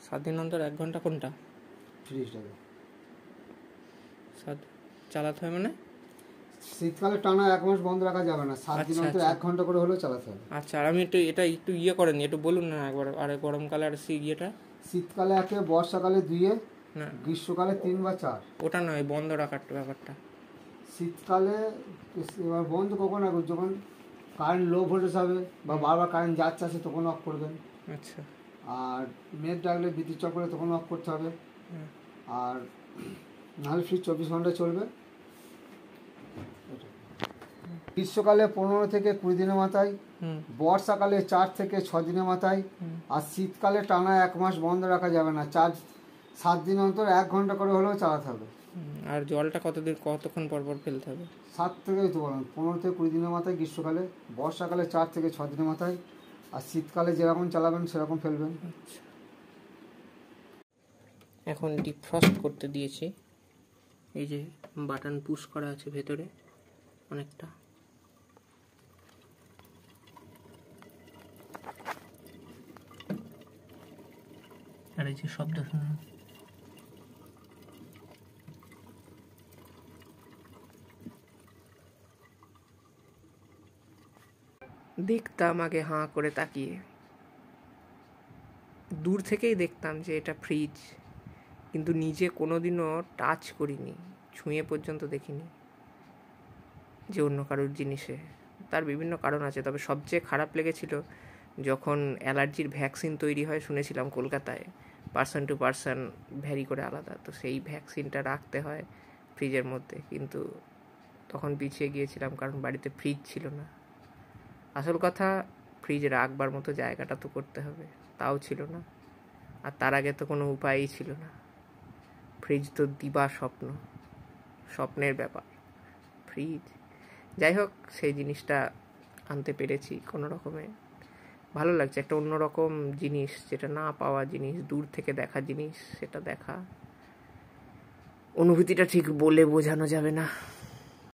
7 দিন অন্তর 1 ঘন্টা কোনটা ফ্রিজটাকে চালাতে হয় মানে শীতকালে টানা 1 মাস বন্ধ রাখা যাবে না, 7 দিন অন্তর 1 ঘন্টা করে হলেও চালাতে হবে। আচ্ছা, আর আমি এটা একটু ইয়ে করেন, একটু বলুন না একবার। আর গরমকালে আর ইয়েটা শীতকালে 1, বর্ষাকালে 2, না গ্রীষ্মকালে 3 বা 4। ওটা নয়, বন্ধ রাখার ব্যাপারটা। শীতকালে এবার বন্ধ কখন রাখবেন, যখন কারেন্ট লো ভোল্টেজ হবে বা বারবার কারেন্ট যাচ্ছে আসে তখন অফ করবেন। আচ্ছা। আর মেঘ ডাকলে বিদ্যুৎ চক করে তখন অফ করতে হবে। আর নাহলে ফ্রিজ 24 ঘন্টা চলবে। গ্রীষ্মকালে 15 থেকে 20 দিনের মাথায়, বর্ষাকালে 4 থেকে 6 দিনের মাথায়, আর শীতকালে টানা 1 মাস বন্ধ রাখা যাবে না, 7 দিন অন্তর 1 ঘন্টা করে হলেও চালাতে হবে। আর জলটা কতক্ষণ পর পর ফেলতে হবে? 7 থেকে 15 থেকে 20 দিনের মাথায় গ্রীষ্মকালে, বর্ষাকালে 4 থেকে 6 দিনের মাথায়, আর শীতকালে যেরকম চালাবেন সেরকম ফেলবেন। আচ্ছা, এখন ডিফ্রস্ট করতে দিয়েছি। এই যে বাটন পুশ করা আছে ভেতরে অনেকটা। আর এই যে শব্দ শুনুন। দেখতাম আগে হাঁ করে তাকিয়ে, দূর থেকেই দেখতাম যে এটা ফ্রিজ, কিন্তু নিজে কোনোদিনও টাচ করিনি, ছুঁয়ে পর্যন্ত দেখিনি যে অন্য কারোর জিনিসে। তার বিভিন্ন কারণ আছে, তবে সবচেয়ে খারাপ লেগেছিল যখন অ্যালার্জির ভ্যাকসিন তৈরি হয় শুনেছিলাম কলকাতায়, পার্সন টু পার্সন ভ্যারি করে আলাদা, তো সেই ভ্যাকসিনটা রাখতে হয় ফ্রিজের মধ্যে, কিন্তু তখন পিছিয়ে গিয়েছিলাম কারণ বাড়িতে ফ্রিজ ছিল না। আসল কথা, ফ্রিজ রাখবার মতো জায়গাটা তো করতে হবে, তাও ছিল না। আর তার আগে তো কোনো উপায়ই ছিল না। ফ্রিজ তো দিবা স্বপ্নের ব্যাপার ফ্রিজ। যাই হোক, সেই জিনিসটা আনতে পেরেছি কোনো রকমে, ভালো লাগছে। একটা অন্যরকম জিনিস, যেটা না পাওয়া জিনিস, দূর থেকে দেখা জিনিস, সেটা দেখা অনুভূতিটা ঠিক বলে বোঝানো যাবে না।